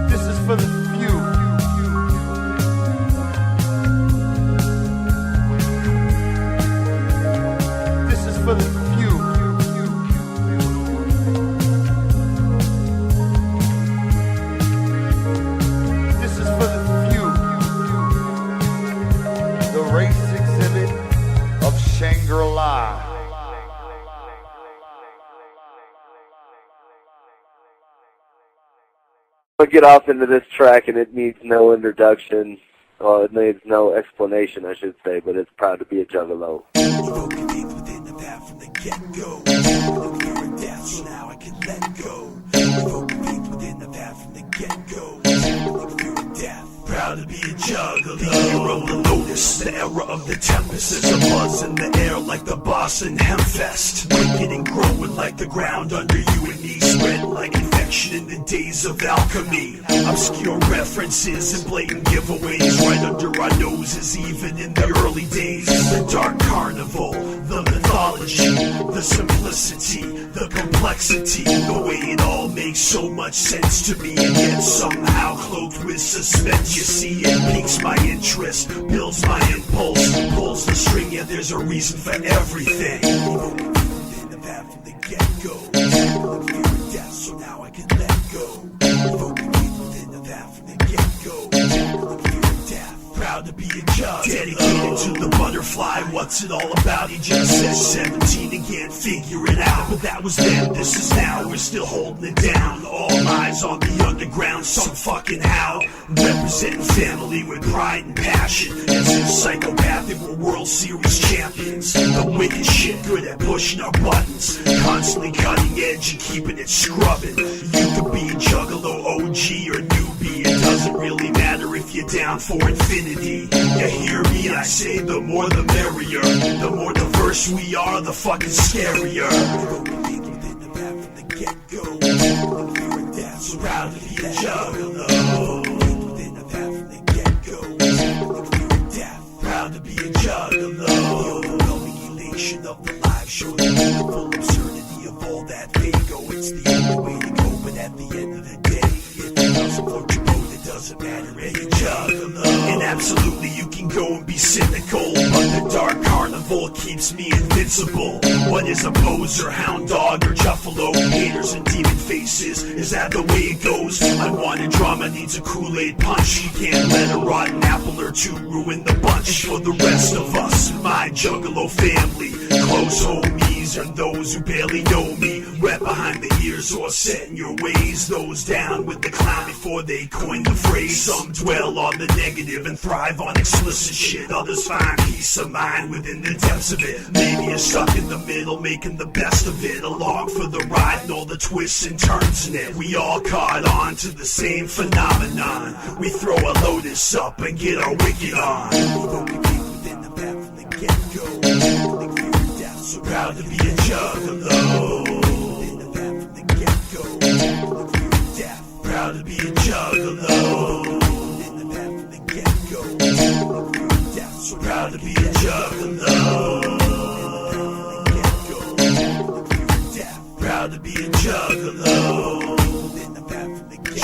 This is for the few. This is for the few. This is for the few. The race exhibit of Shangri-La. I'll get off into this track, and it needs no introduction, or it needs no explanation, I should say, but it's proud to be a Juggalo. Evoking things within the path from the get-go. Feeling fear of death, so now I can let go. Evoking things within the path from the get-go. Feeling fear of death. Proud to be a juggler. The era of the lotus, the era of the tempest. There's a buzz in the air like the Boston Hempfest. Wicked and growing like the ground under you and me. Spread like infection in the days of alchemy. Obscure references and blatant giveaways right under our noses, even in the early days. The dark carnival, the mythology. mythology, the simplicity, the complexity, the way it all makes so much sense to me, and yet somehow cloaked with suspense. You see, it piques my interest, builds my impulse, pulls the string, yeah, there's a reason for everything. Evoking of that from the get-go, like fear of death, so now I can let go. Evoking within of that from the get-go, like fear of death. Proud to be a judge, dedicated to the butterfly. What's it all about? He just says 17 and can't figure it out. But that was then, this is now. We're still holding it down. All eyes on the underground, some fucking how. Representing family with pride and passion. As if psychopathic, we're World Series champions. The wicked shit, good at pushing our buttons. Constantly cutting edge and keeping it scrubbing. You could be Juggalo, OG, or newbie. It doesn't really matter if you're down for infinity. You hear me? I say the more the merrier. The more diverse we are, the fucking scarier. Within the path from the get-go. Like fear of death, so proud to be a Juggalo. Within the path from the get-go. Like fear of death, proud to be a Juggalo. The overwhelming elation of the live show, the beautiful absurdity of all that Fago. It's the only way to go, but at the end of the day, if it doesn't float your boat, it doesn't matter, any Juggalo. And absolutely you can go and be cynical, but the dark carnival keeps me invincible. What is a poser, hound dog, or Juffalo? Haters and demon faces, is that the way it goes? Unwanted drama needs a Kool-Aid punch. You can't let a rotten apple or two ruin the bunch. For the rest of us, my Juggalo family, close homies are those who barely know me. Wet behind the ears or set in your ways. Those down with the clown before they coin the phrase. Some dwell on the negative and thrive on explicit shit. Others find peace of mind within the depths of it. Maybe you're stuck in the middle, making the best of it. Along for the ride and all the twists and turns in it. We all caught on to the same phenomenon. We throw a lotus up and get our wicked on. Evoking within the path from the get-go. Like fear of death, so proud to be a Juggalo. Within the path from the get-go. Like fear of death, proud to be a Juggalo. So proud to be a Juggalo. Proud to be a Juggalo.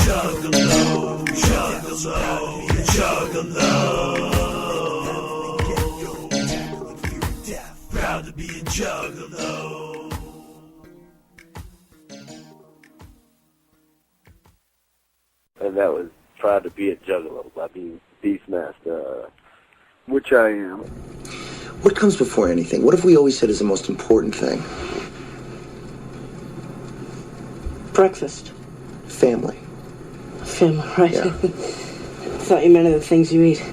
Juggalo, Juggalo, Juggalo. Proud to be a Juggalo. And that was Proud to be a Juggalo by BstMstR, which I am. What comes before anything? What have we always said is the most important thing? Breakfast. Family. Family, right? Yeah. I thought you meant the things you eat.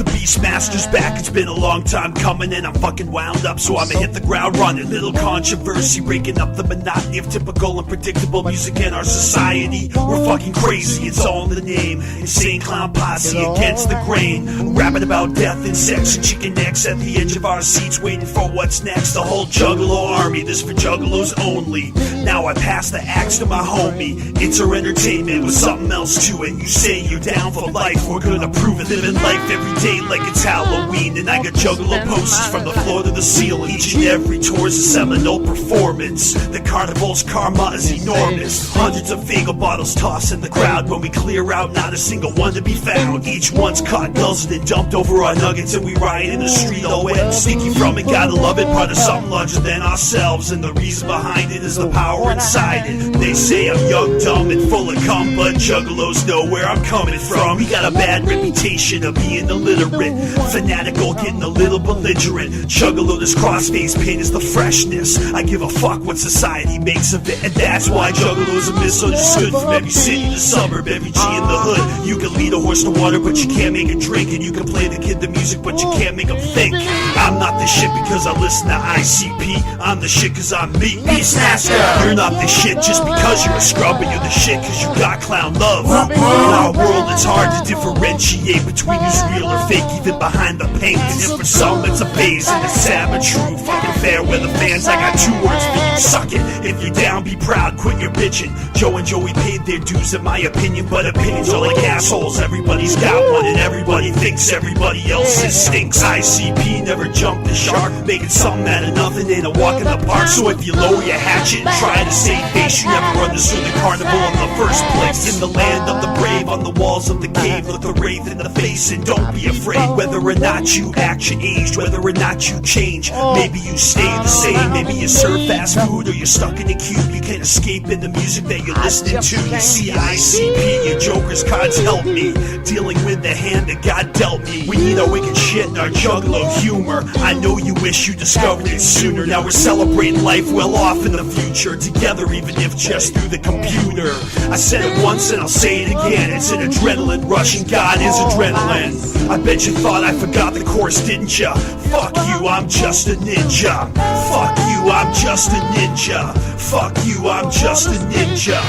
Beastmaster's back, it's been a long time coming and I'm fucking wound up, so I'ma hit the ground running. Little controversy, breaking up the monotony of typical and predictable music in our society. We're fucking crazy, it's all in the name. Insane clown posse against the grain. Rapping about death and sex and chicken necks at the edge of our seats, waiting for what's next. The whole Juggalo army, this for Juggalos only. Now I pass the axe to my homie. It's our entertainment with something else to it. You say you're down for life, we're gonna prove it. Living life every day like it's Halloween. And I got Juggalo posters from the floor to the ceiling. Each and every tour is a seminal performance. The carnival's karma is enormous. Hundreds of Fago bottles tossed in the crowd. When we clear out, not a single one to be found. Each one's caught, guzzled and dumped over our nuggets, and we riot in the street all wet. Sneaky from it, gotta love it, part of something larger than ourselves. And the reason behind it is the power inside it. They say I'm young, dumb, and full of cum, but Juggalos know where I'm coming from. We got a bad reputation of being illiterate, fanatical, getting a little belligerent. Juggalo, this cross-face paint is the freshness. I give a fuck what society makes of it, and that's why Juggalo's are misunderstood. From every city to suburb, every G in the hood. You can lead a horse to water, but you can't make it drink. And you can play the kid the music, but you can't make him think. I'm not the shit because I listen to ICP. I'm the shit because I'm me, BstMstR. You're not the shit just because you're a scrub, but you're the shit because you got clown love. In our world, it's hard to differentiate between who's real or fake even behind the paint. And for some it's a phase and it's sad but true. Fucking fair with the fans, I got 2 words for you, suck it. If you're down, be proud, quit your bitching. Joe and Joey paid their dues in my opinion, but opinions are like assholes. Everybody's got one and everybody thinks everybody else's stinks. ICP never jumped the shark, making something out of nothing ain't a walk in the park. So if you lower your hatchet and try to save face, you never understood the carnival in the first place. In the land of the brave, on the walls of the cave, look the wraith in the face and don't be afraid. Whether or not you act, you aged, whether or not you change, maybe you stay the same. Maybe you serve fast food or you're stuck in a cube. You can't escape in the music that you're listening to. You see, ICP, your Joker's cards help me dealing with the hand that God dealt me. We need our wicked shit and our Juggalo humor. I know you wish you discovered it sooner. Now we're celebrating life well off in the future, together even if just through the computer. I said it once and I'll say it again, it's an adrenaline rush and God is adrenaline. I bet you thought I forgot the course, didn't ya? Fuck you, I'm just a ninja. Fuck you, I'm just a ninja. Fuck you, I'm just a ninja.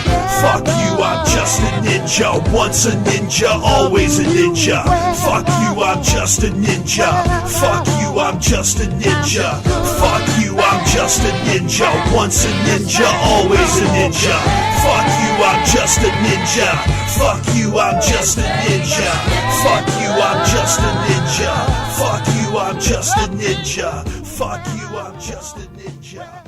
Fuck you, I'm just a ninja. Once a ninja, always a ninja. Fuck you, I'm just a ninja. Fuck you, I'm just a ninja. Fuck you, I'm just a ninja. Once a ninja, always a ninja. Fuck you, I'm just a ninja. Fuck you, I'm just a ninja. Fuck you, I'm just a ninja. Fuck you, I'm just a ninja. Fuck you, I'm just a ninja. Fuck you, I'm just a ninja.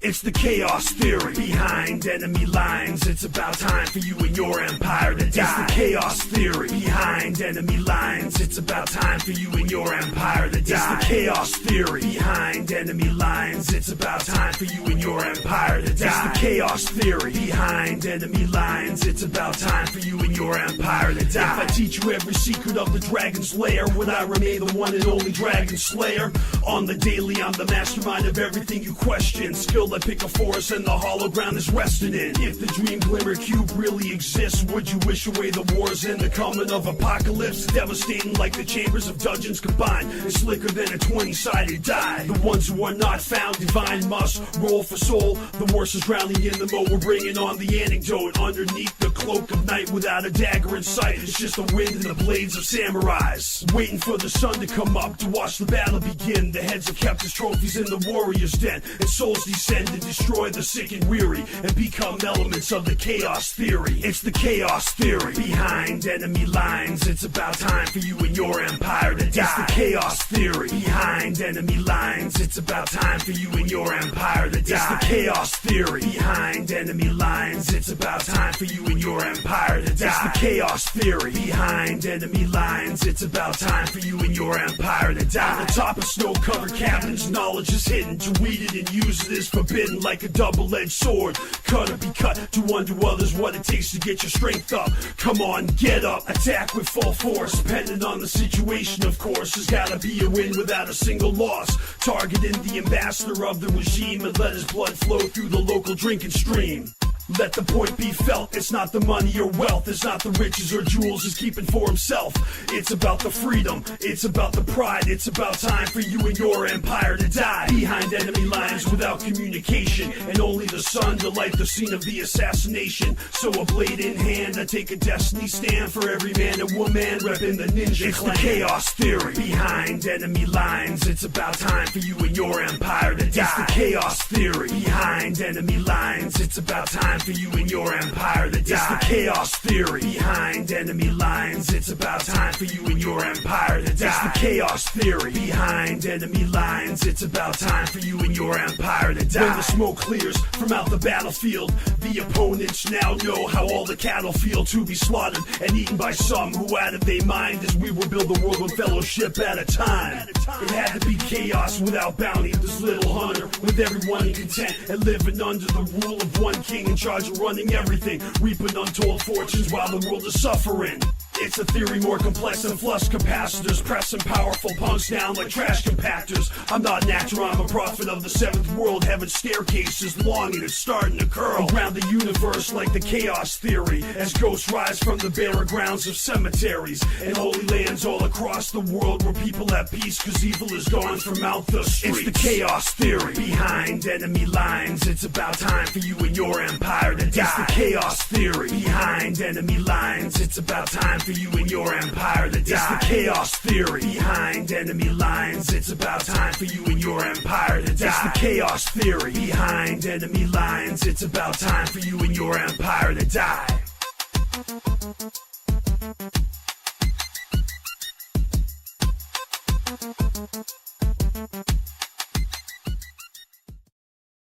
It's the chaos theory behind enemy lines. It's about time for you and your empire to die. It's the chaos theory behind enemy lines. It's about time for you and your empire to die. It's the chaos theory behind enemy lines. It's about time for you and your empire to die. It's the chaos theory behind enemy lines. It's about time for you and your empire to die. If I teach you every secret of the dragon's lair, would I remain the one and only dragon slayer? On the daily, I'm the mastermind of everything you question. Skill I pick a forest and the hollow ground is resting in. If the dream glimmer cube really exists, would you wish away the wars and the coming of apocalypse? Devastating like the chambers of dungeons combined. It's slicker than a 20-sided die. The ones who are not found divine must roll for soul. The worst is drowning in the moat. We're bringing on the anecdote. Underneath the cloak of night without a dagger in sight, it's just the wind and the blades of samurais. Waiting for the sun to come up to watch the battle begin. The heads are kept as trophies in the warrior's den, and souls descend to destroy the sick and weary and become elements of the chaos theory. It's the chaos theory behind enemy lines. It's about time for you and your empire to die. It's the chaos theory behind enemy lines. It's about time for you and your empire to die. It's the chaos theory behind enemy lines. It's about time for you and your empire to die. It's the chaos theory behind enemy lines. It's about time for you and your empire to die. On the top of snow-covered cabins, knowledge is hidden. To read it and use it is forbidden like a double-edged sword. Cut or be cut to undo others what it takes to get your strength up. Come on, get up, attack with full force. Depending on the situation, of course, there's gotta be a win without a single loss. Targeting the ambassador of the regime and let his blood flow through the local drinking stream. Let the point be felt, it's not the money or wealth, it's not the riches or jewels he's keeping for himself. It's about the freedom, it's about the pride, it's about time for you and your empire to die. Behind enemy lines without communication, and only the sun to light the scene of the assassination. So a blade in hand, I take a destiny stand for every man and woman repping the ninja It's clan. The chaos theory behind enemy lines. It's about time for you and your empire to die. It's the chaos theory behind enemy lines. It's about time for you and your empire to die. It's the chaos theory behind enemy lines. It's about time for you and your empire to die. It's the chaos theory behind enemy lines. It's about time for you and your empire to die. When the smoke clears from out the battlefield, the opponents now know how all the cattle feel to be slaughtered and eaten by some who out of their mind as we will build the world one fellowship at a time. It had to be chaos without bounty. This little hunter with everyone content and living under the rule of one king in charge of running everything, reaping untold fortunes while the world is suffering. It's a theory more complex than flux capacitors, pressing powerful punks down like trash compactors. I'm not an actor, I'm a prophet of the seventh world. Heaven staircases long and it's starting to curl around the universe like the chaos theory, as ghosts rise from the barren grounds of cemeteries and holy lands all across the world where people have peace cause evil is gone from out the streets. It's the chaos theory behind enemy lines. It's about time for you and your empire to die. It's the chaos theory behind enemy lines. It's about time for you and your empire to die. It's the chaos theory behind enemy lines. It's about time for you and your empire to die. It's the chaos theory behind enemy lines. It's about time for you and your empire to die.